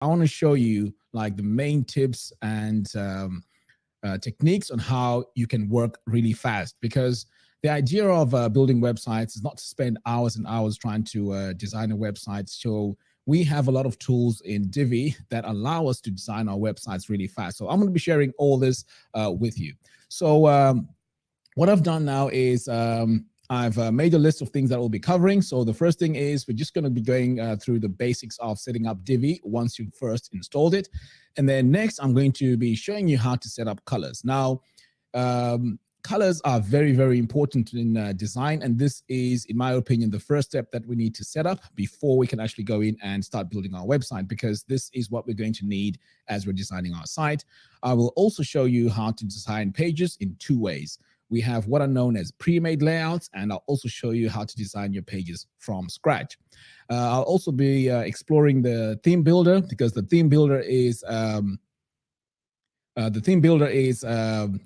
I want to show you like the main tips and techniques on how you can work really fast, because the idea of building websites is not to spend hours and hours trying to design a website. So we have a lot of tools in Divi that allow us to design our websites really fast. So I'm going to be sharing all this with you. So what I've done now is I've made a list of things that we'll be covering. So the first thing is we're just going to be going through the basics of setting up Divi once you first installed it. And then next, I'm going to be showing you how to set up colors. Now, colors are very, very important in design. And this is, in my opinion, the first step that we need to set up before we can actually go in and start building our website, because this is what we're going to need as we're designing our site. I will also show you how to design pages in two ways. We have what are known as pre-made layouts, and I'll also show you how to design your pages from scratch. I'll also be exploring the theme builder, because the theme builder is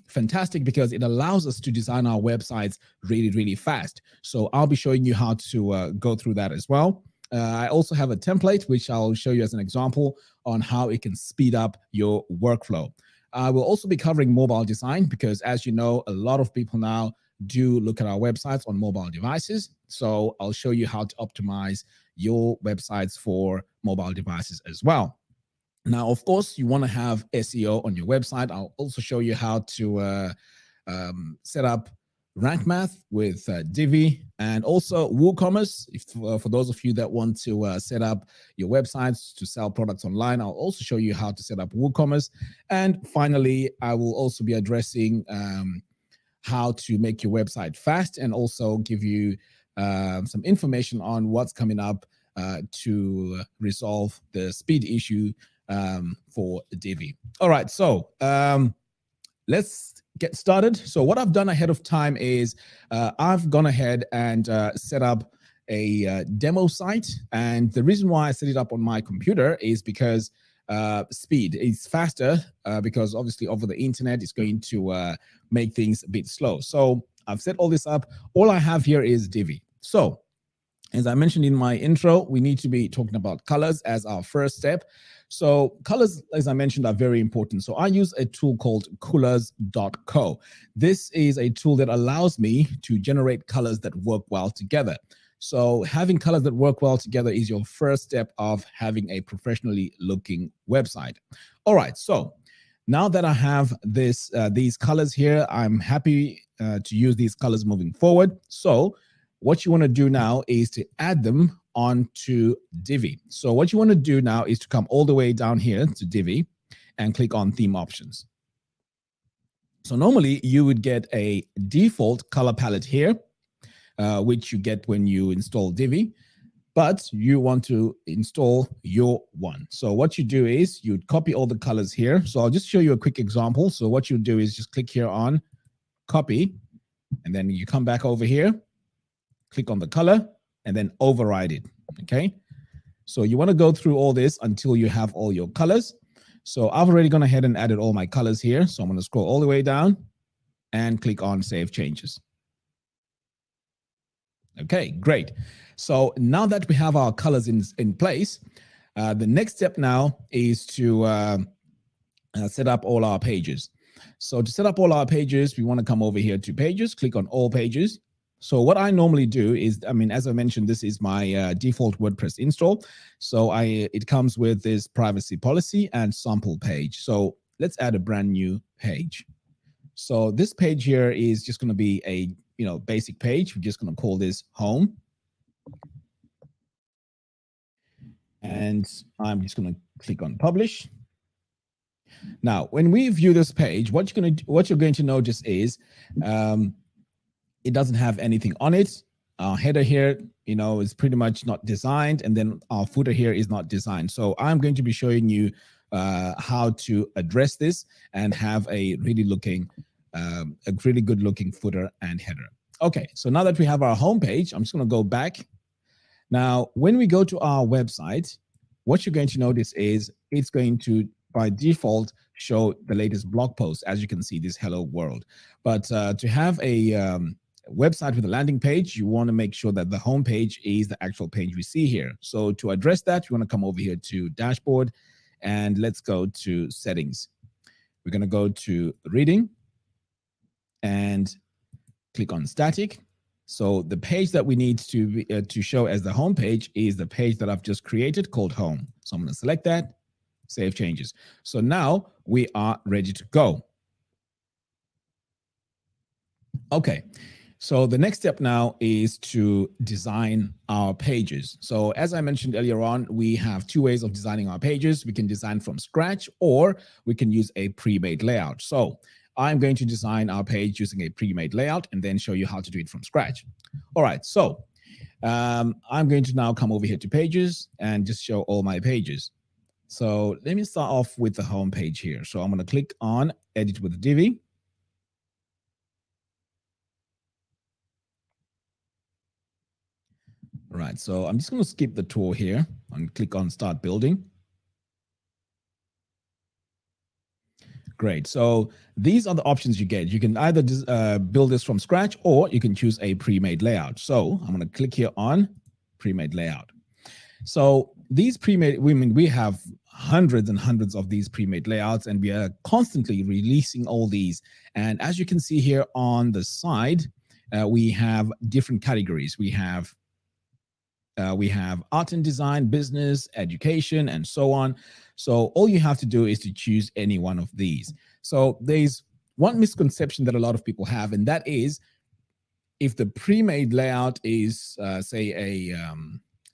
fantastic because it allows us to design our websites really, really fast. So I'll be showing you how to go through that as well. I also have a template, which I'll show you as an example on how it can speed up your workflow. I will also be covering mobile design because, as you know, a lot of people now do look at our websites on mobile devices. So I'll show you how to optimize your websites for mobile devices as well. Now, of course, you want to have SEO on your website. I'll also show you how to set up rank math with Divi, and also WooCommerce. If for those of you that want to set up your websites to sell products online, I'll also show you how to set up WooCommerce. And finally, I will also be addressing how to make your website fast, and also give you some information on what's coming up to resolve the speed issue for Divi. All right, so let's get started. So what I've done ahead of time is I've gone ahead and set up a demo site. And the reason why I set it up on my computer is because speed is faster, because obviously over the internet it's going to make things a bit slow. So I've set all this up. All I have here is Divi. So as I mentioned in my intro, we need to be talking about colors as our first step. So colors, as I mentioned, are very important. So I use a tool called colors.co. This is a tool that allows me to generate colors that work well together. So having colors that work well together is your first step of having a professionally looking website. All right, so now that I have these colors here, I'm happy to use these colors moving forward. So what you want to do now is to add them onto Divi. So what you want to do now is to come all the way down here to Divi and click on theme options. So normally you would get a default color palette here, which you get when you install Divi, but you want to install your one. So what you do is you'd copy all the colors here. So I'll just show you a quick example. So what you do is just click here on copy, and then you come back over here, click on the color, and then override it, okay? So you want to go through all this until you have all your colors. So I've already gone ahead and added all my colors here. So I'm going to scroll all the way down and click on Save Changes. Okay, great. So now that we have our colors in place, the next step now is to set up all our pages. So to set up all our pages, we want to come over here to Pages, click on All Pages. So what I normally do is, as I mentioned, this is my default WordPress install. So it comes with this privacy policy and sample page. So let's add a brand new page. So this page here is just going to be a basic page. We're just going to call this Home. And I'm just going to click on Publish. Now, when we view this page, what you're going to notice is it doesn't have anything on it. Our header here, is pretty much not designed, and then our footer here is not designed. So I'm going to be showing you how to address this and have a really good looking footer and header. Okay, so now that we have our home page, I'm just going to go back. Now, when we go to our website, what you're going to notice is it's going to, by default, show the latest blog post. As you can see, this hello world. But to have a website with a landing page, you want to make sure that the home page is the actual page we see here. So to address that, you want to come over here to Dashboard, and let's go to settings. We're going to go to reading and click on static. So the page that we need to show as the home page is the page that I've just created called home. So I'm going to select that, save changes. So now we are ready to go. Okay. So the next step now is to design our pages. So as I mentioned earlier on, we have two ways of designing our pages. We can design from scratch, or we can use a pre-made layout. So I'm going to design our page using a pre-made layout and then show you how to do it from scratch. All right, so I'm going to now come over here to pages and just show all my pages. So let me start off with the home page here. So I'm going to click on Edit with Divi. All right, so I'm just going to skip the tour here and click on Start Building. Great. So these are the options you get. You can either build this from scratch, or you can choose a pre-made layout. So I'm going to click here on pre-made layout. So these pre-made, we have hundreds and hundreds of these pre-made layouts, and we are constantly releasing all these. And as you can see here on the side, we have different categories. We have art and design, business, education, and so on. So all you have to do is to choose any one of these. So there's one misconception that a lot of people have, and that is if the pre-made layout is, say, a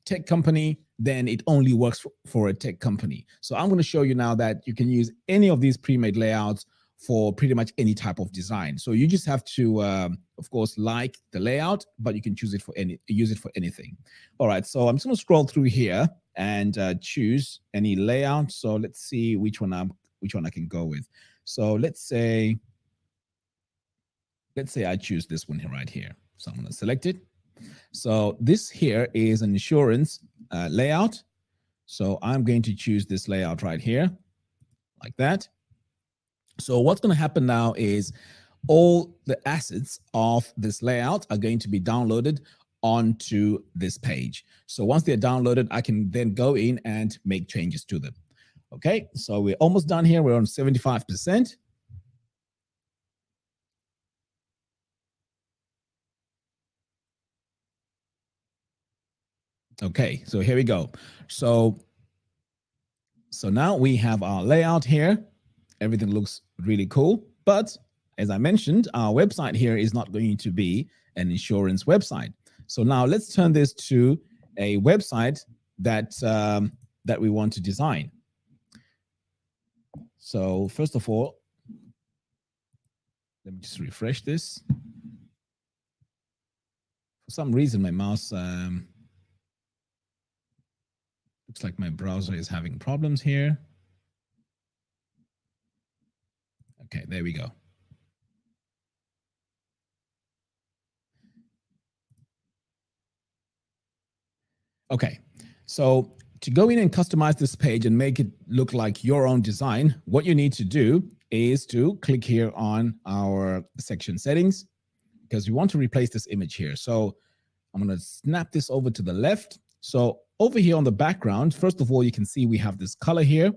tech company, then it only works for a tech company. So I'm going to show you now that you can use any of these pre-made layouts for pretty much any type of design. So you just have to, of course, like the layout, but you can use it for anything. All right, so I'm just going to scroll through here and choose any layout. So let's see which one I can go with. So let's say I choose this one here, right here. So I'm going to select it. So this here is an insurance layout. So I'm going to choose this layout right here, like that. So what's going to happen now is all the assets of this layout are going to be downloaded onto this page. So once they're downloaded, I can then go in and make changes to them. Okay, so we're almost done here. We're on 75%. Okay, so here we go. So now we have our layout here. Everything looks really cool. But as I mentioned, our website here is not going to be an insurance website. So now let's turn this to a website that, that we want to design. So first of all, let me just refresh this. For some reason, my mouse looks like my browser is having problems here. Okay, there we go. Okay, so to go in and customize this page and make it look like your own design, what you need to do is to click here on our section settings, because we want to replace this image here. So I'm going to snap this over to the left. So over here on the background, first of all, you can see we have this color here.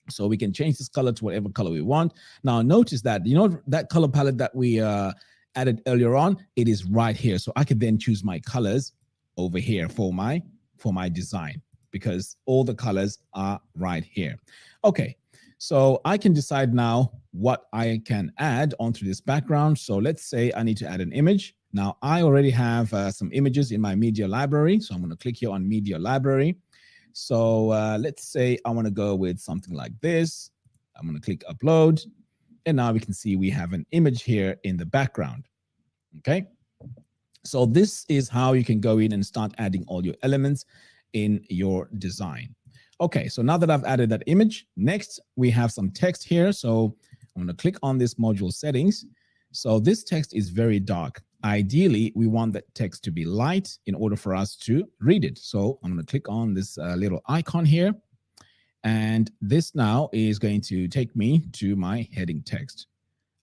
So we can change this color to whatever color we want. Now notice that, you know, that color palette that we added earlier on, it is right here. So I could then choose my colors over here for my design, because all the colors are right here. Okay, so I can decide now what I can add onto this background. So let's say I need to add an image. Now I already have some images in my media library. So I'm going to click here on media library. So let's say I want to go with something like this. I'm going to click upload. And now we can see we have an image here in the background. Okay. So this is how you can go in and start adding all your elements in your design. Okay, so now that I've added that image, next we have some text here. So I'm going to click on this module settings. So this text is very dark. Ideally, we want that text to be light in order for us to read it. So I'm going to click on this little icon here. And this now is going to take me to my heading text.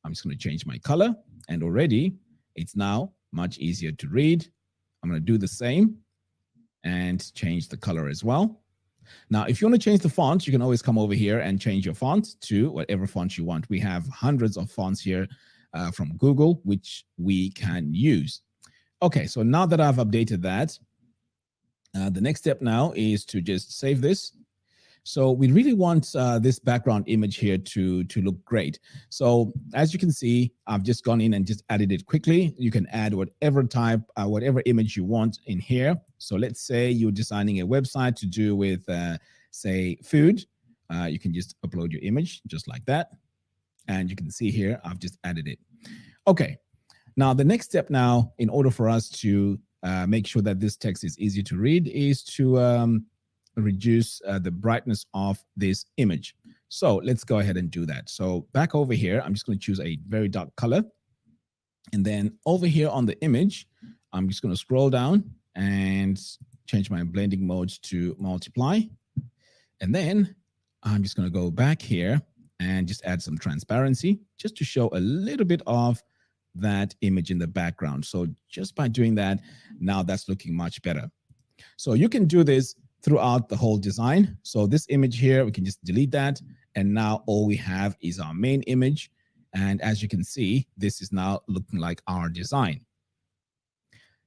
I'm just going to change my color, and already it's now much easier to read. I'm going to do the same and change the color as well. Now, if you want to change the font, you can always come over here and change your font to whatever font you want. We have hundreds of fonts here from Google, which we can use. Okay, so now that I've updated that, the next step now is to just save this. So we really want this background image here to look great. So as you can see, I've just gone in and just added it quickly. You can add whatever type, whatever image you want in here. So let's say you're designing a website to do with, say, food. You can just upload your image just like that. And you can see here, I've just added it. Okay. Now, the next step now, in order for us to make sure that this text is easy to read, is to reduce the brightness of this image. So let's go ahead and do that. So back over here, I'm just going to choose a very dark color. And then over here on the image, I'm just going to scroll down and change my blending mode to multiply. And then I'm just going to go back here and just add some transparency just to show a little bit of that image in the background. So just by doing that, now that's looking much better. So you can do this throughout the whole design. So this image here, we can just delete that. And now all we have is our main image. And as you can see, this is now looking like our design.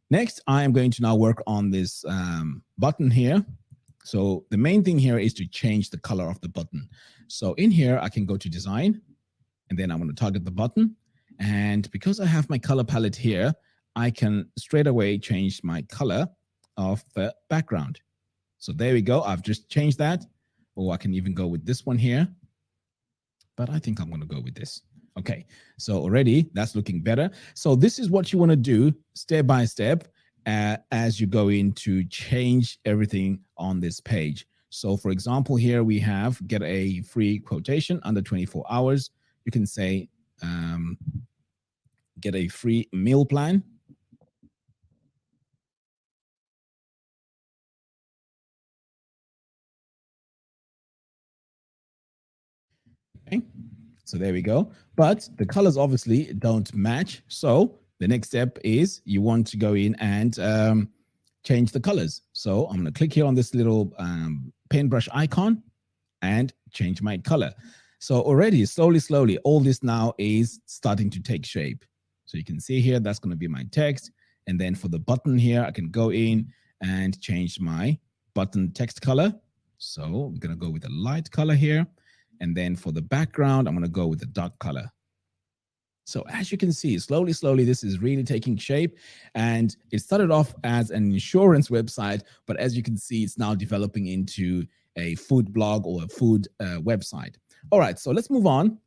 Next, I am going to now work on this button here. So the main thing here is to change the color of the button. So in here, I can go to design, and then I'm going to target the button. And because I have my color palette here, I can straight away change my color of the background. So there we go. I've just changed that. Or I can even go with this one here. But I think I'm going to go with this. Okay. So already that's looking better. So this is what you want to do step by step as you go in to change everything on this page. So for example, here we have get a free quotation under 24 hours. You can say get a free meal plan. Okay, so there we go. But the colors obviously don't match. So the next step is you want to go in and change the colors. So I'm going to click here on this little paintbrush icon and change my color. So already slowly, all this now is starting to take shape. So you can see here, that's going to be my text. And then for the button here, I can go in and change my button text color. So we're going to go with a light color here. And then for the background, I'm going to go with the dark color. So as you can see, slowly, this is really taking shape. And it started off as an insurance website, but as you can see, it's now developing into a food blog or a food website. All right, so let's move on.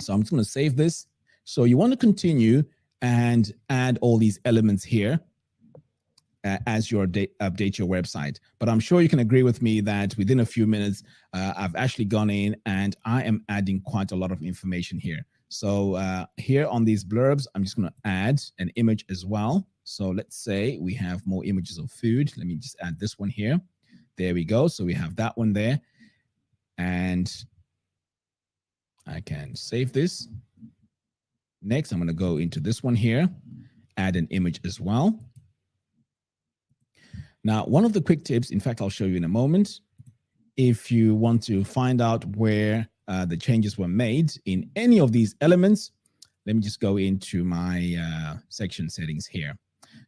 So I'm just going to save this. So you want to continue and add all these elements here as you update your website. But I'm sure you can agree with me that within a few minutes, I've actually gone in and I am adding quite a lot of information here. So here on these blurbs, I'm just going to add an image as well. So let's say we have more images of food. Let me just add this one here. There we go. So we have that one there. And I can save this. Next, I'm going to go into this one here, add an image as well. Now, one of the quick tips, in fact, I'll show you in a moment. If you want to find out where the changes were made in any of these elements, let me just go into my section settings here.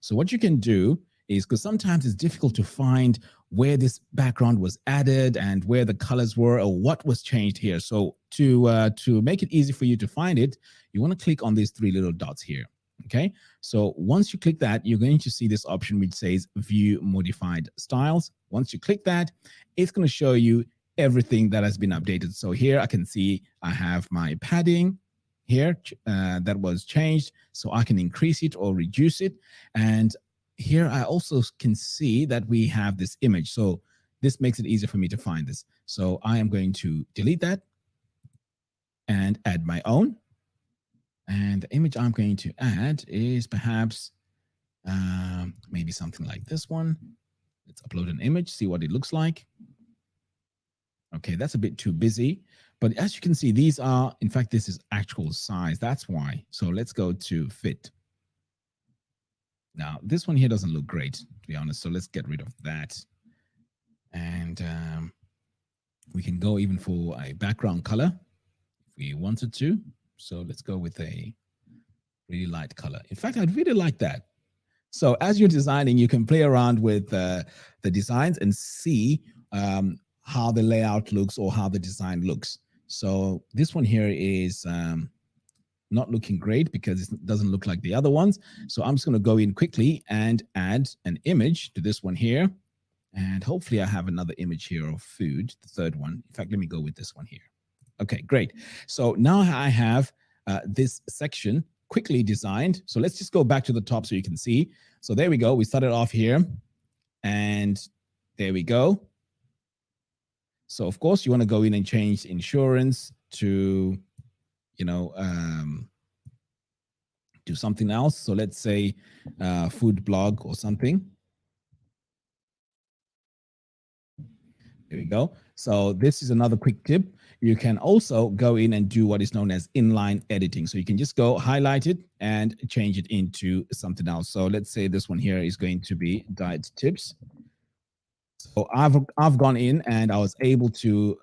So what you can do is, because sometimes it's difficult to find where this background was added and where the colors were or what was changed here. So to make it easy for you to find it, you want to click on these three little dots here. Okay, so once you click that, you're going to see this option which says View Modified Styles. Once you click that, it's going to show you everything that has been updated. So here I can see I have my padding here that was changed, so I can increase it or reduce it. And here I also can see that we have this image. So this makes it easier for me to find this. So I am going to delete that and add my own. And the image I'm going to add is perhaps maybe something like this one. Let's upload an image, see what it looks like. Okay, that's a bit too busy. But as you can see, these are, in fact, this is actual size. That's why. So let's go to fit. Now, this one here doesn't look great, to be honest. So let's get rid of that. And we can go even for a background color if we wanted to. So let's go with a really light color. In fact, I'd really like that. So as you're designing, you can play around with the designs and see how the layout looks or how the design looks. So this one here is not looking great because it doesn't look like the other ones. So I'm just going to go in quickly and add an image to this one here. And hopefully I have another image here of food, the third one. In fact, let me go with this one here. Okay, great. So now I have this section quickly designed. So let's just go back to the top so you can see. So there we go. We started off here and there we go. So of course you want to go in and change insurance to, you know, do something else. So let's say food blog or something. There we go. So this is another quick tip. You can also go in and do what is known as inline editing. So you can just go highlight it and change it into something else. So let's say this one here is going to be diet tips. So I've gone in and I was able to,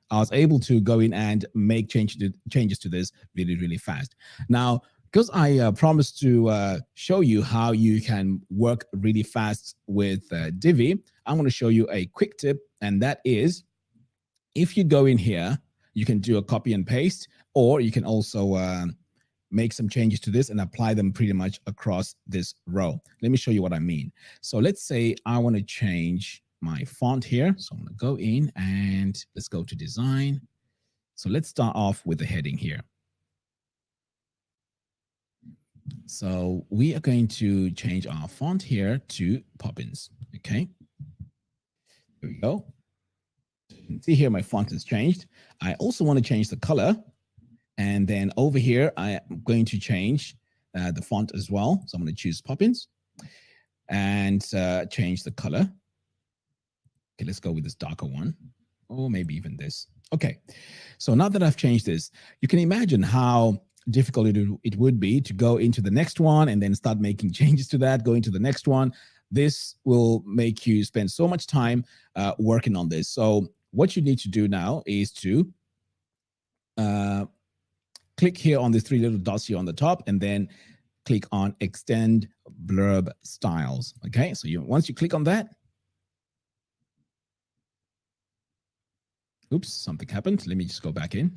I was able to go in and make changes to this really, really fast. Now, because I promised to show you how you can work really fast with Divi, I'm going to show you a quick tip, and that is if you go in here, you can do a copy and paste, or you can also make some changes to this and apply them pretty much across this row. Let me show you what I mean. So let's say I want to change my font here. So I'm going to go in and let's go to design. So let's start off with the heading here. So we are going to change our font here to Poppins. Okay. There we go. See here, my font has changed. I also want to change the color. And then over here, I am going to change the font as well. So I'm going to choose Poppins and change the color. Okay, let's go with this darker one, or maybe even this. Okay, so now that I've changed this, you can imagine how difficult it would be to go into the next one and then start making changes to that, go into the next one. This will make you spend so much time working on this. So what you need to do now is to click here on these three little dots here on the top, and then click on Extend Blurb Styles. Okay, so once you click on that, oops, something happened. Let me just go back in.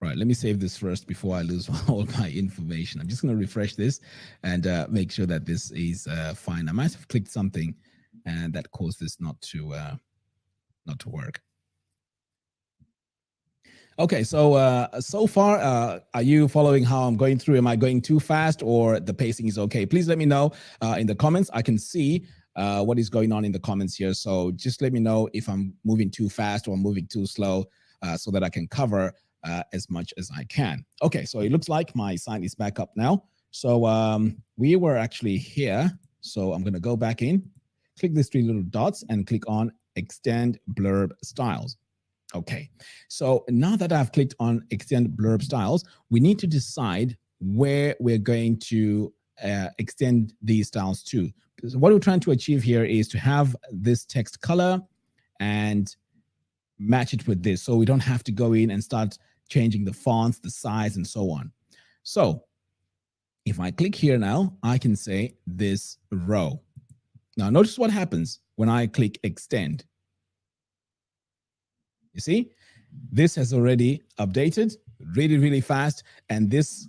Right, let me save this first before I lose all my information. I'm just going to refresh this and make sure that this is fine. I might have clicked something and that caused this not to work. Okay, so so far, are you following how I'm going through? Am I going too fast or the pacing is okay? Please let me know in the comments. I can see what is going on in the comments here. So just let me know if I'm moving too fast or moving too slow so that I can cover as much as I can. Okay, so it looks like my site is back up now. So we were actually here. So I'm going to go back in, click these three little dots and click on Extend Blurb Styles. Okay, so now that I've clicked on Extend Blurb Styles, we need to decide where we're going to extend these styles to. So what we're trying to achieve here is to have this text color and match it with this, so we don't have to go in and start changing the fonts, the size, and so on. So if I click here now, I can say this row. Now notice what happens when I click Extend. You see, this has already updated really, really fast. And this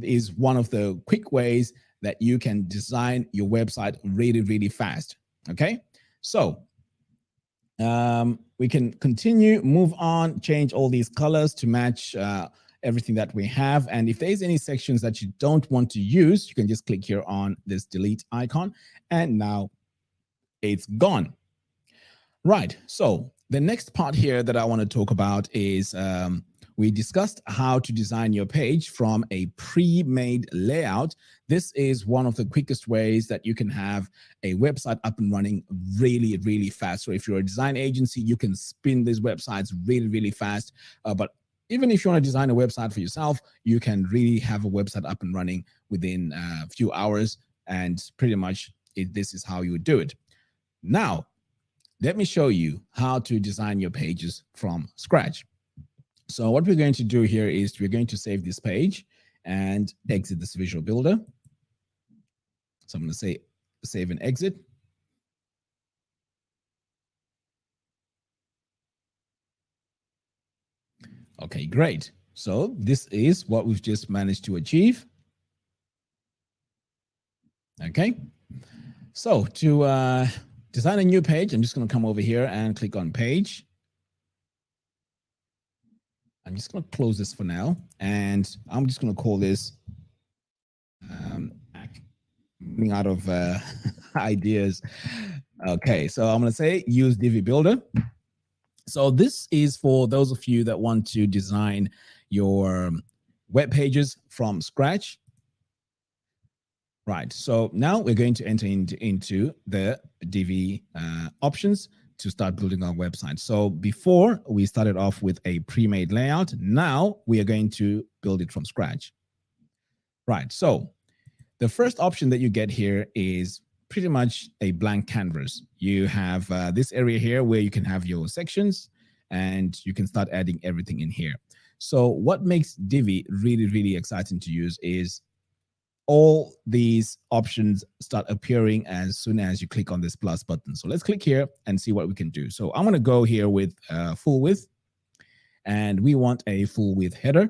is one of the quick ways that you can design your website really, really fast. Okay, so we can continue, move on, change all these colors to match everything that we have. And if there's any sections that you don't want to use, you can just click here on this delete icon, and now it's gone. Right, so the next part here that I want to talk about is we discussed how to design your page from a pre-made layout. This is one of the quickest ways that you can have a website up and running really, really fast. So if you're a design agency, you can spin these websites really, really fast. But even if you want to design a website for yourself, you can really have a website up and running within a few hours. And pretty much this is how you would do it. Now, let me show you how to design your pages from scratch. So what we're going to do here is we're going to save this page and exit this visual builder. So I'm going to say save and exit. Okay, great. So this is what we've just managed to achieve. Okay. So to design a new page, I'm just going to come over here and click on page. I'm just going to close this for now, and I'm just going to call this running out of ideas. Okay, so I'm going to say use Divi Builder. So this is for those of you that want to design your web pages from scratch. Right, so now we're going to enter into the Divi options to start building our website. So before we started off with a pre-made layout, now we are going to build it from scratch. Right, so the first option that you get here is pretty much a blank canvas. You have this area here where you can have your sections and you can start adding everything in here. So what makes Divi really, really exciting to use is all these options start appearing as soon as you click on this plus button. So let's click here and see what we can do. So I'm going to go here with full width, and we want a full width header.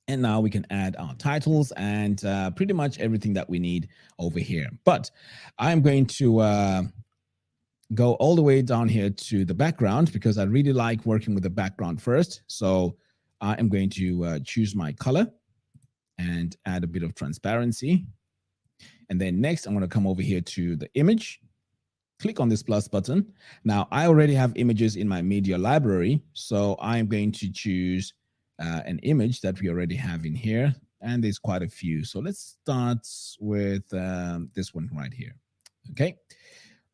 And now we can add our titles and pretty much everything that we need over here. But I'm going to go all the way down here to the background because I really like working with the background first. So I am going to choose my color and add a bit of transparency. And then next, I'm going to come over here to the image, click on this plus button. Now, I already have images in my media library, so I'm going to choose an image that we already have in here, and there's quite a few. So let's start with this one right here. Okay,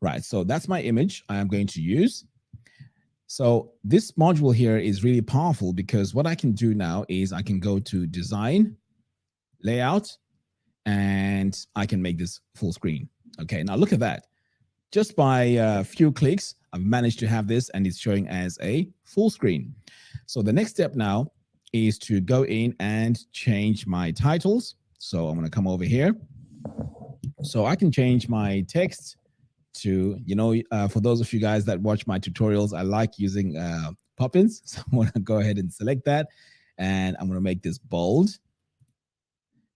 right. So that's my image I am going to use. So this module here is really powerful because what I can do now is I can go to design, layout, and I can make this full screen. Okay, now look at that. Just by a few clicks, I've managed to have this and it's showing as a full screen. So the next step now is to go in and change my titles. So I'm going to come over here. So I can change my text to, for those of you guys that watch my tutorials, I like using pop-ins. So I'm going to go ahead and select that. And I'm going to make this bold.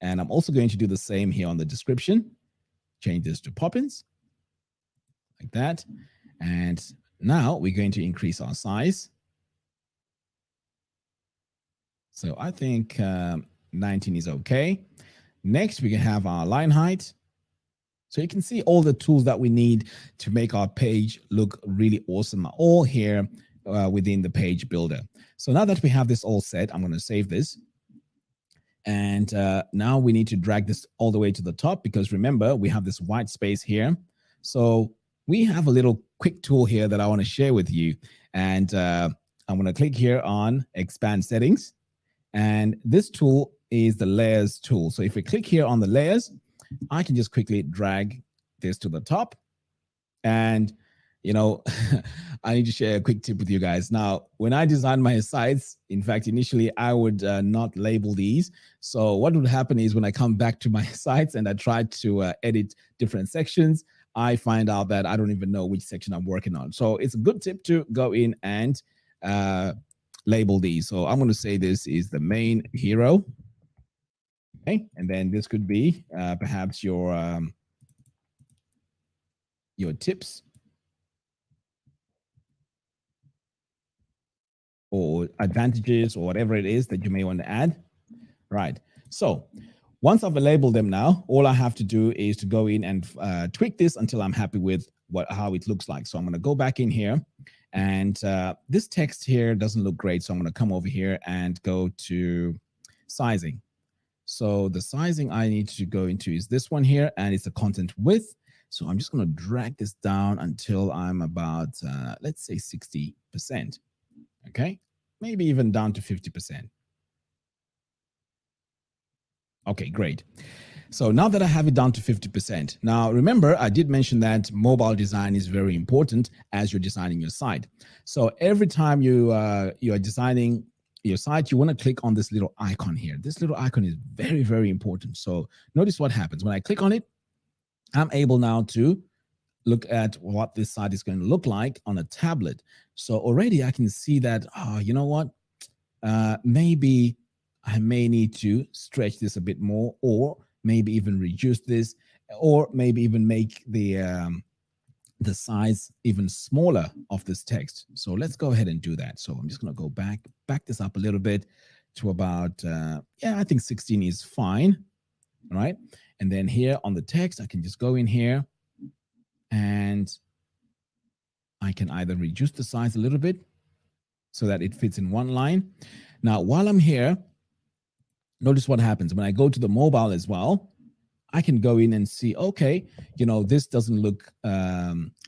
And I'm also going to do the same here on the description. Change this to pop-ins like that. And now we're going to increase our size. So I think 19 is okay. Next, we can have our line height. So you can see all the tools that we need to make our page look really awesome, all here within the page builder. So now that we have this all set, I'm going to save this. And now we need to drag this all the way to the top because remember, we have this white space here. So we have a little quick tool here that I want to share with you. And I'm going to click here on expand settings. And this tool is the layers tool. So if we click here on the layers, I can just quickly drag this to the top. And I need to share a quick tip with you guys. Now, when I design my sites, in fact, initially I would not label these. So what would happen is when I come back to my sites and I try to edit different sections, I find out that I don't even know which section I'm working on. So it's a good tip to go in and label these. So I'm going to say this is the main hero. Okay, and then this could be perhaps your tips or advantages or whatever it is that you may want to add. Right. So once I've labeled them now, all I have to do is to go in and tweak this until I'm happy with how it looks like. So I'm going to go back in here, and this text here doesn't look great. So I'm going to come over here and go to sizing. So the sizing I need to go into is this one here, and it's the content width. So I'm just going to drag this down until I'm about, let's say 60%. Okay. maybe even down to 50%. Okay, great. So now that I have it down to 50%, now remember, I did mention that mobile design is very important as you're designing your site. So every time you are designing your site, you want to click on this little icon here. This little icon is very, very important. So notice what happens. When I click on it, I'm able now to look at what this site is going to look like on a tablet. So already I can see that, oh, you know what? Maybe I may need to stretch this a bit more, or maybe even reduce this, or maybe even make the size even smaller of this text. So let's go ahead and do that. So I'm just going to go back this up a little bit to about, yeah, I think 16 is fine. All right. And then here on the text, I can just go in here and I can either reduce the size a little bit so that it fits in one line. Now, while I'm here, notice what happens. When I go to the mobile as well, I can go in and see, okay, you know, this doesn't look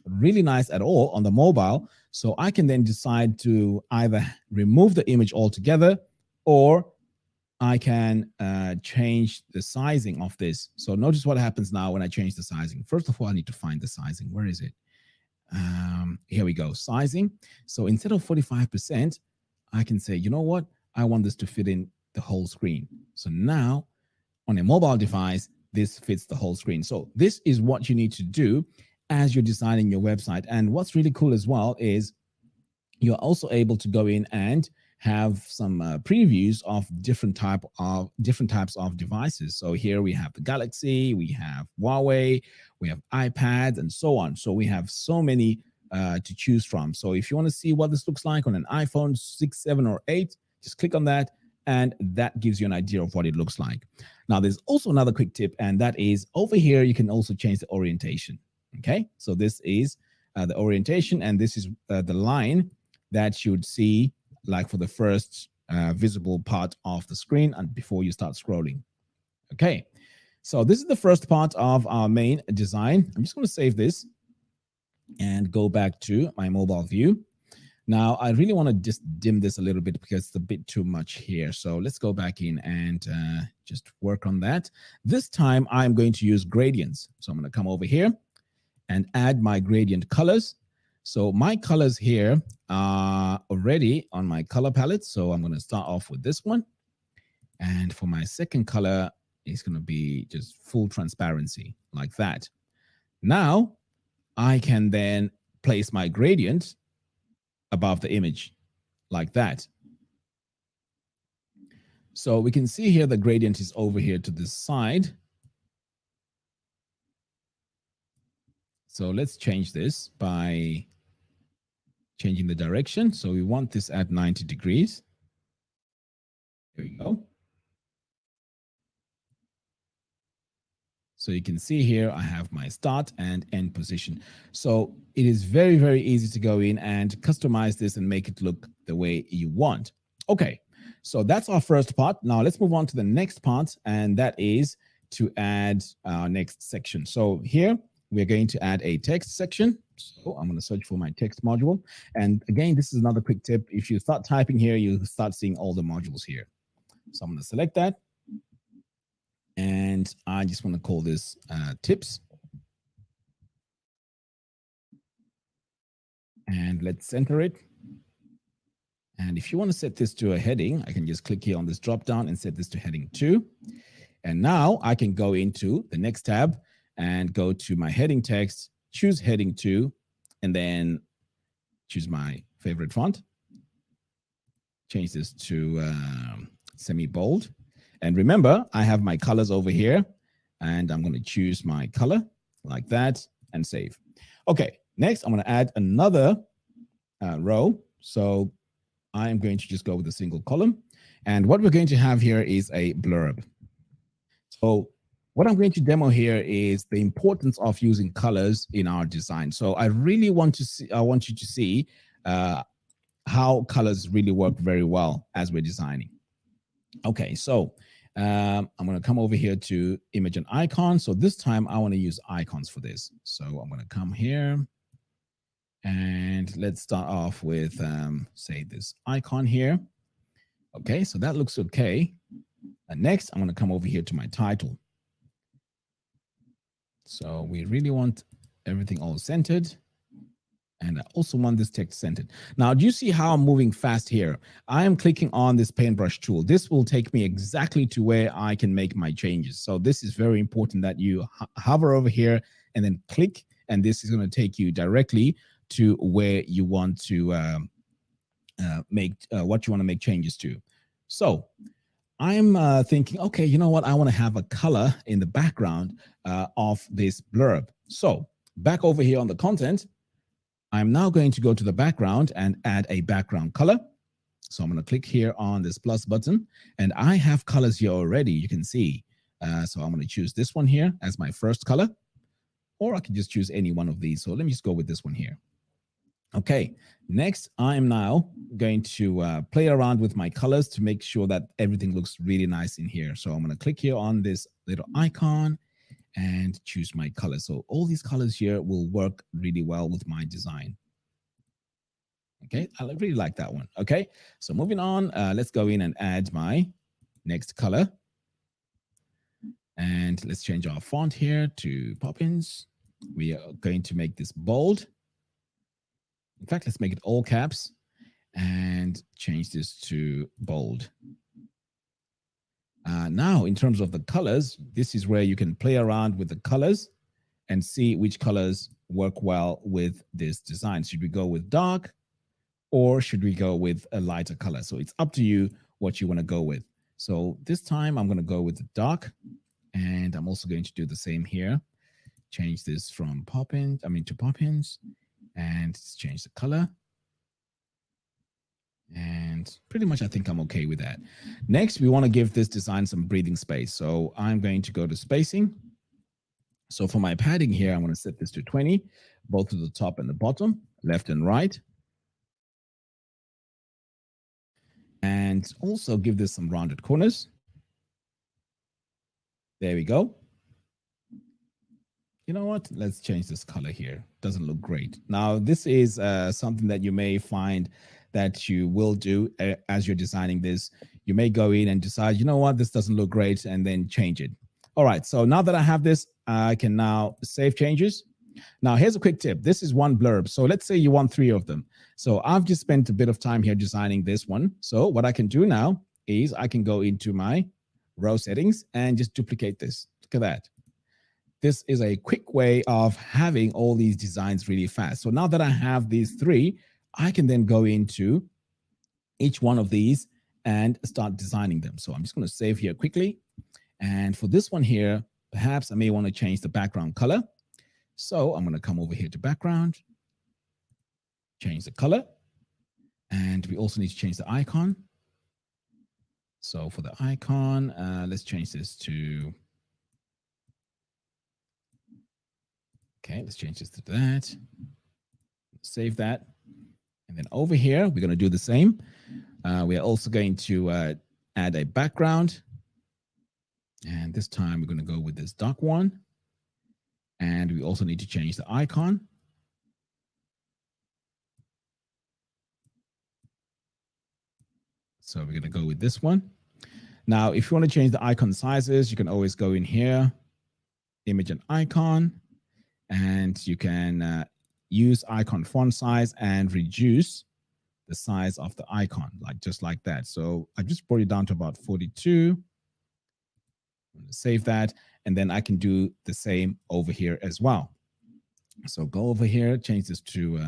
really nice at all on the mobile. So I can then decide to either remove the image altogether, or I can change the sizing of this. So notice what happens now when I change the sizing. First of all, I need to find the sizing. Where is it? Here we go, sizing. So instead of 45%, I can say, you know what? I want this to fit in the whole screen. So now on a mobile device, this fits the whole screen. So this is what you need to do as you're designing your website. And what's really cool as well is you're also able to go in and have some previews of different types of devices. So here we have the Galaxy, we have Huawei, we have iPads, and so on. So we have so many to choose from. So if you want to see what this looks like on an iPhone 6, 7, or 8, just click on that, and that gives you an idea of what it looks like. Now, there's also another quick tip, and that is over here, you can also change the orientation. Okay, so this is the orientation, and this is the line that you would see like for the first visible part of the screen and before you start scrolling. Okay, so this is the first part of our main design. I'm just going to save this and go back to my mobile view. Now, I really want to just dim this a little bit because it's a bit too much here. So let's go back in and just work on that. This time, I'm going to use gradients. So I'm going to come over here and add my gradient colors. So my colors here are already on my color palette. So I'm going to start off with this one. And for my second color, it's going to be just full transparency like that. Now, I can then place my gradient above the image like that. So we can see here the gradient is over here to this side. So let's change this by changing the direction. So we want this at 90 degrees. Here we go. So you can see here, I have my start and end position. So it is very, very easy to go in and customize this and make it look the way you want. Okay, so that's our first part. Now let's move on to the next part, and that is to add our next section. So here we're going to add a text section. So I'm going to search for my text module. And again, this is another quick tip. If you start typing here, you start seeing all the modules here. So I'm going to select that. And I just want to call this tips. And let's center it. And if you want to set this to a heading, I can just click here on this drop down and set this to heading 2. And now I can go into the next tab and go to my heading text, choose heading 2, and then choose my favorite font. Change this to semi-bold. And remember, I have my colors over here, and I'm going to choose my color like that and save. Okay, next I'm going to add another row. So I am going to just go with a single column. And what we're going to have here is a blurb. So what I'm going to demo here is the importance of using colors in our design. So I really want you to see how colors really work very well as we're designing. Okay, so I'm going to come over here to image and icon. So this time I want to use icons for this. So I'm going to come here And let's start off with, say, this icon here. Okay, so that looks okay. And next, I'm going to come over here to my title. So we really want everything all centered. And I also want this text centered. Now, do you see how I'm moving fast here? I am clicking on this paintbrush tool. This will take me exactly to where I can make my changes. So this is very important that you hover over here and then click, and this is going to take you directly to where you want to make what you want to make changes to. So I'm thinking, okay, you know what? I want to have a color in the background of this blurb. So back over here on the content, I'm now going to go to the background and add a background color. So I'm going to click here on this plus button, and I have colors here already, you can see. So I'm going to choose this one here as my first color, or I can just choose any one of these. So let me just go with this one here. Okay, next I'm now going to play around with my colors to make sure that everything looks really nice in here. So I'm going to click here on this little icon and choose my color. So all these colors here will work really well with my design. Okay, I really like that one. Okay, so moving on, let's go in and add my next color. And let's change our font here to Poppins. We are going to make this bold. In fact, let's make it all caps and change this to bold. Now, in terms of the colors, this is where you can play around with the colors and see which colors work well with this design. Should we go with dark, or should we go with a lighter color? So it's up to you what you want to go with. So this time I'm going to go with the dark, and I'm also going to do the same here. Change this from Poppins, to Poppins, and change the color. And pretty much I think I'm okay with that. Next, we want to give this design some breathing space. So I'm going to go to spacing. So for my padding here, I'm going to set this to 20, both to the top and the bottom, left and right. And also give this some rounded corners. There we go. You know what? Let's change this color here. Doesn't look great. Now, this is something that you may find that you will do as you're designing this. You may go in and decide, you know what, this doesn't look great, and then change it. All right, so now that I have this, I can now save changes. Now, here's a quick tip. This is one blurb. So let's say you want 3 of them. So I've just spent a bit of time here designing this one. So what I can do now is I can go into my row settings and just duplicate this. Look at that. This is a quick way of having all these designs really fast. So now that I have these 3, I can then go into each one of these and start designing them. So I'm just going to save here quickly. And for this one here, perhaps I may want to change the background color. So I'm going to come over here to background, change the color, and we also need to change the icon. So for the icon, let's change this to, okay, let's change this to that. Save that. And then over here, we're going to do the same. We are also going to add a background. And this time we're going to go with this dark one. And we also need to change the icon. So we're going to go with this one. Now, if you want to change the icon sizes, you can always go in here, image and icon, and you can use icon font size and reduce the size of the icon, just like that. So I just brought it down to about 42. I'm going to save that, and then I can do the same over here as well. So go over here, change this to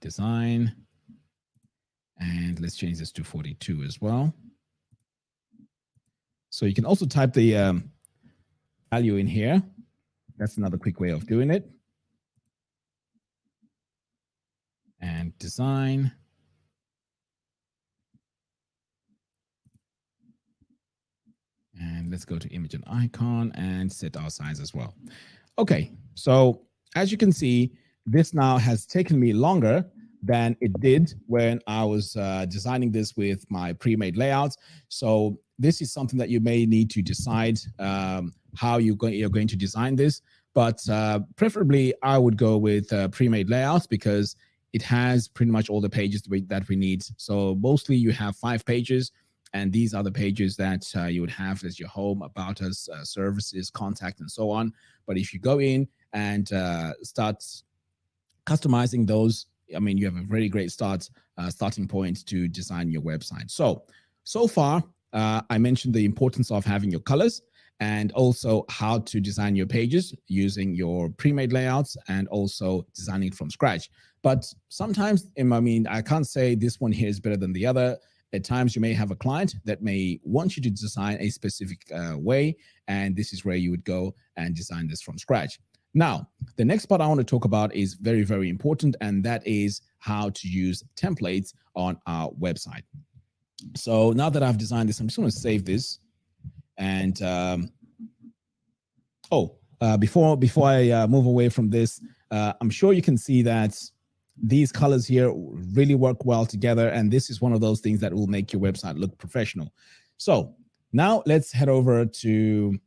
design, and let's change this to 42 as well. So you can also type the value in here. That's another quick way of doing it. And design. And let's go to image and icon and set our size as well. Okay, so as you can see, this now has taken me longer than it did when I was designing this with my pre-made layouts. So this is something that you may need to decide how you're going to design this. But preferably, I would go with pre-made layouts because it has pretty much all the pages that we need. So mostly you have 5 pages, and these are the pages that you would have as your home, about us, services, contact, and so on. But if you go in and start customizing those, I mean, you have a very great starting point to design your website. So far, I mentioned the importance of having your colors, and also how to design your pages using your pre-made layouts, and also designing it from scratch. But sometimes, I mean, I can't say this one here is better than the other. At times, you may have a client that may want you to design a specific way, and this is where you would go and design this from scratch. Now, the next part I want to talk about is very, very important, and that is how to use templates on our website. So now that I've designed this, I'm just going to save this. And before I move away from this, I'm sure you can see that these colors here really work well together, and this is one of those things that will make your website look professional. So now let's head over to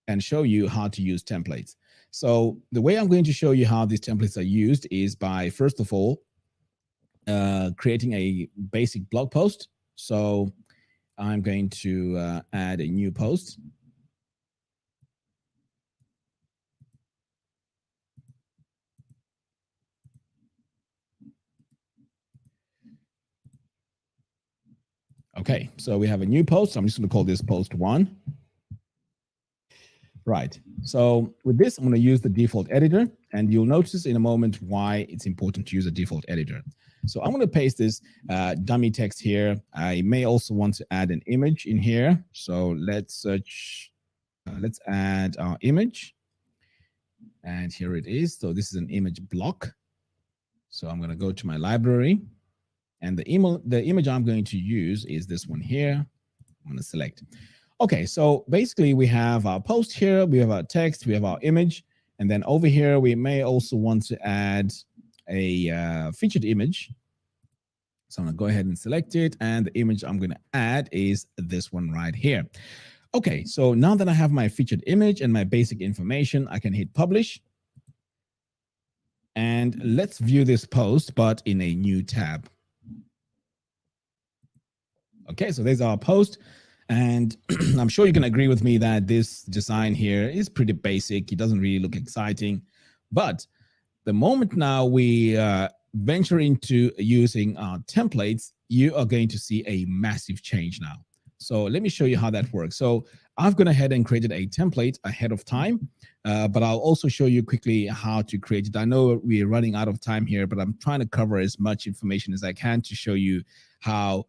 and show you how to use templates. So the way I'm going to show you how these templates are used is by, first of all, creating a basic blog post. So I'm going to add a new post. Okay, so we have a new post. I'm just going to call this post 1. Right. So with this, I'm going to use the default editor, and you'll notice in a moment why it's important to use a default editor. So I'm going to paste this dummy text here. I may also want to add an image in here. So let's search, let's add our image. And here it is. So this is an image block. So I'm going to go to my library, and the image I'm going to use is this one here. I'm going to select. Okay, so basically we have our post here, we have our text, we have our image, and then over here we may also want to add a featured image. So I'm going to go ahead and select it, and the image I'm going to add is this one right here. Okay, so now that I have my featured image and my basic information, I can hit publish. And let's view this post, but in a new tab. Okay, so there's our post. And I'm sure you can agree with me that this design here is pretty basic. It doesn't really look exciting. But the moment now we venture into using our templates, you are going to see a massive change now. So let me show you how that works. So I've gone ahead and created a template ahead of time, but I'll also show you quickly how to create it. I know we're running out of time here, but I'm trying to cover as much information as I can to show you how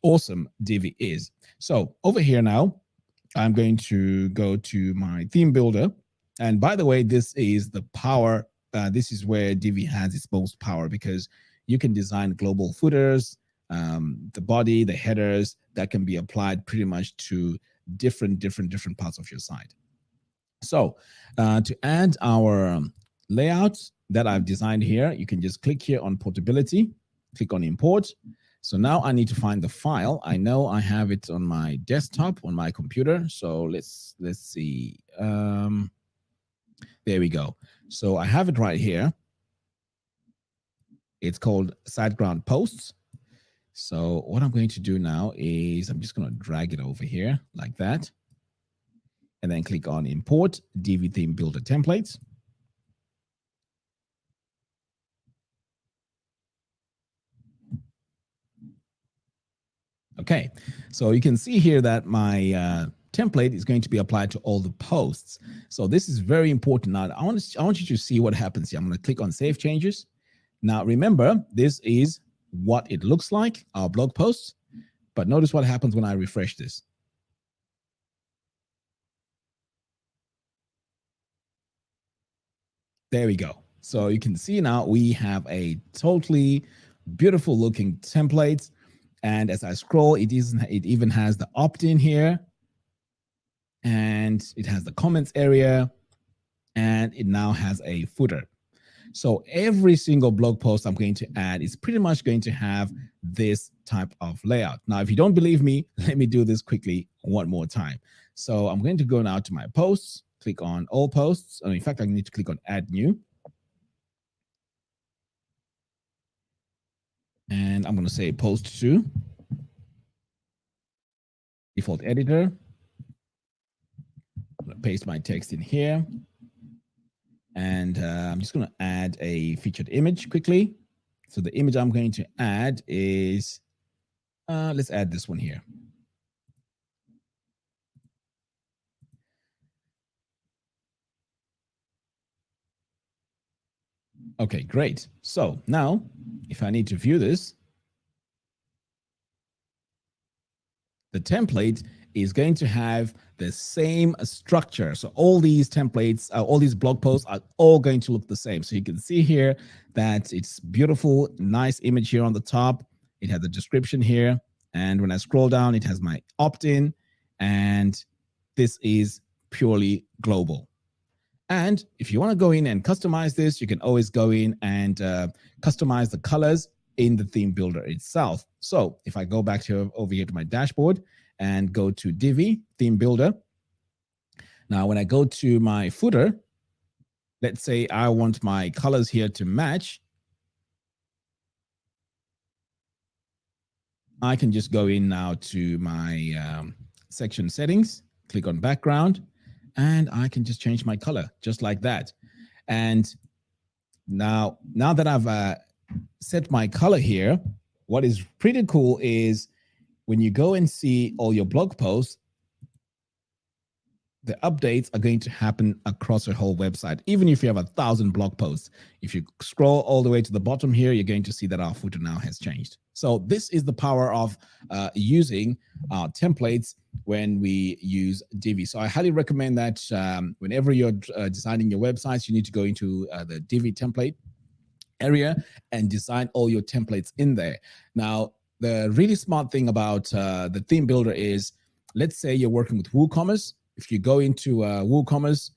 awesome Divi is. So over here now, I'm going to go to my theme builder. And by the way, this is the power. This is where Divi has its most power, because you can design global footers, the body, the headers that can be applied pretty much to different parts of your site. So to add our layout that I've designed here, you can just click here on portability, click on import. So now I need to find the file. I know I have it on my desktop on my computer. So let's see. There we go. So I have it right here. It's called SiteGround posts. So what I'm going to do now is I'm just going to drag it over here like that, and then click on import Divi theme builder templates. Okay, so you can see here that my template is going to be applied to all the posts. So this is very important. Now, I want you to see what happens here. I'm going to click on Save Changes. Now, remember, this is what it looks like, our blog posts. But notice what happens when I refresh this. There we go. So you can see now we have a totally beautiful looking template. And as I scroll, it even has the opt-in here, and it has the comments area, and it now has a footer. So every single blog post I'm going to add is pretty much going to have this type of layout. Now, if you don't believe me, let me do this quickly one more time. So I'm going to go now to my posts, click on all posts. In fact, I need to click on add new. And I'm going to say post to default editor. I'm going to paste my text in here. And I'm just going to add a featured image quickly. So the image I'm going to add is, let's add this one here. Okay, great. So now if I need to view this, the template is going to have the same structure. So all these templates, all these blog posts are all going to look the same. So you can see here that it's beautiful, nice image here on the top. It has a description here. And when I scroll down, it has my opt-in. And this is purely global. And if you want to go in and customize this, you can always go in and customize the colors in the theme builder itself. So if I go back to over here to my dashboard and go to Divi theme builder. Now, when I go to my footer, let's say I want my colors here to match. I can just go in now to my section settings, click on background, and I can just change my color just like that. And now that I've set my color here, what is pretty cool is when you go and see all your blog posts, the updates are going to happen across your whole website. Even if you have 1,000 blog posts, if you scroll all the way to the bottom here, you're going to see that our footer now has changed. So this is the power of using templates when we use Divi. So I highly recommend that whenever you're designing your websites, you need to go into the Divi template area and design all your templates in there. Now, the really smart thing about the theme builder is, let's say you're working with WooCommerce. If you go into WooCommerce,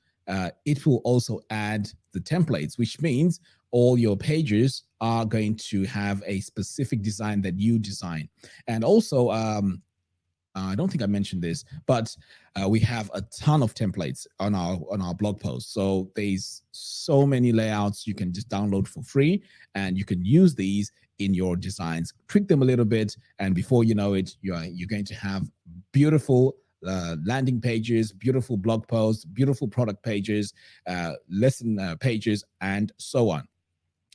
it will also add the templates, which means all your pages are going to have a specific design that you design. And also, I don't think I mentioned this, but we have a ton of templates on our blog posts. So there's so many layouts you can just download for free, and you can use these in your designs, tweak them a little bit, and before you know it, you're going to have beautiful landing pages, beautiful blog posts, beautiful product pages, lesson pages, and so on.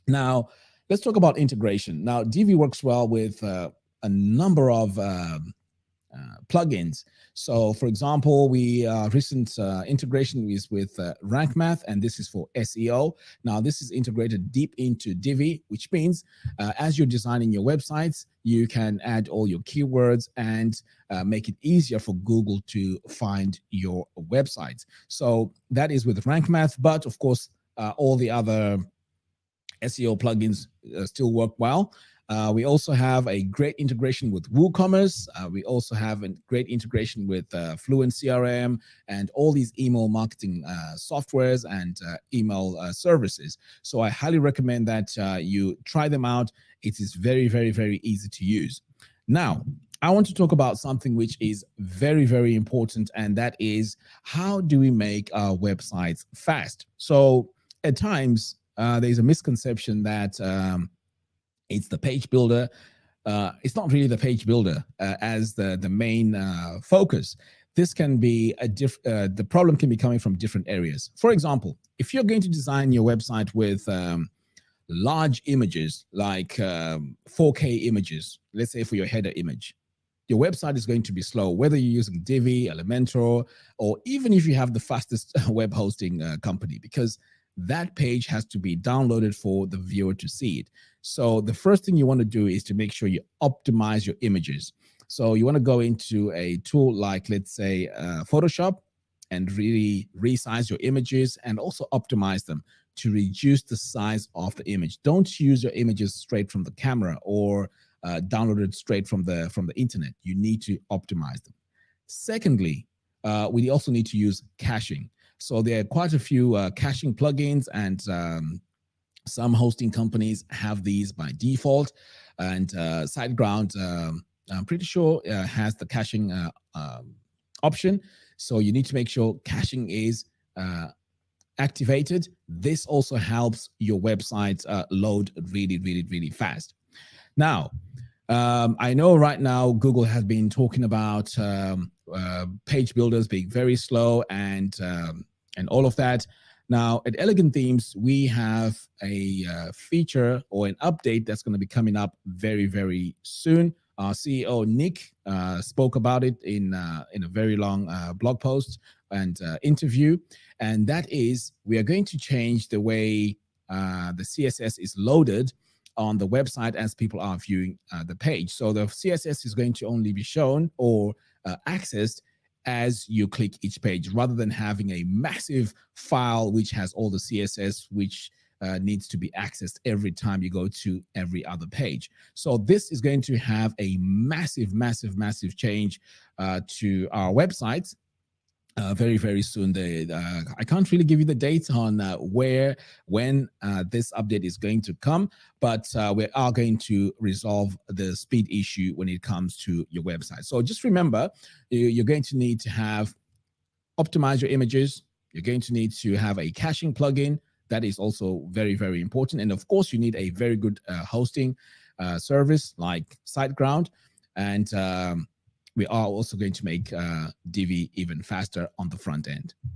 Now, let's talk about integration. Now, Divi works well with a number of plugins. So, for example, we recent integration is with Rank Math, and this is for SEO. Now, this is integrated deep into Divi, which means as you're designing your websites, you can add all your keywords and make it easier for Google to find your websites. So that is with Rank Math, but of course, all the other SEO plugins still work well. We also have a great integration with WooCommerce. We also have a great integration with Fluent CRM and all these email marketing softwares and email services. So I highly recommend that you try them out. It is very, very, very easy to use. Now, I want to talk about something which is very, very important, and that is, how do we make our websites fast? So at times, there's a misconception that it's the page builder. It's not really the page builder as the main focus. This can be the problem can be coming from different areas. For example, if you're going to design your website with large images, like 4K images, let's say for your header image, your website is going to be slow, whether you're using Divi, Elementor, or even if you have the fastest web hosting company, because that page has to be downloaded for the viewer to see it. So the first thing you want to do is to make sure you optimize your images. So you want to go into a tool like, let's say, Photoshop, and really resize your images and also optimize them to reduce the size of the image. Don't use your images straight from the camera or downloaded straight from the internet. You need to optimize them. Secondly, we also need to use caching. So there are quite a few caching plugins, and some hosting companies have these by default. And SiteGround, I'm pretty sure, has the caching option. So you need to make sure caching is activated, this also helps your website load really fast. Now, I know right now Google has been talking about page builders being very slow and all of that. Now, at Elegant Themes, we have a feature or an update that's going to be coming up very soon. Our CEO, Nick, spoke about it in a very long blog post and interview. And that is, we are going to change the way the CSS is loaded on the website as people are viewing the page. So the CSS is going to only be shown or accessed as you click each page, rather than having a massive file which has all the CSS which needs to be accessed every time you go to every other page. So this is going to have a massive change to our websites very soon. I can't really give you the date on when this update is going to come, but we are going to resolve the speed issue when it comes to your website. So just remember, you're going to need to have optimize your images. You're going to need to have a caching plugin. That is also very important. And of course, you need a very good hosting service like SiteGround. And we are also going to make Divi even faster on the front end.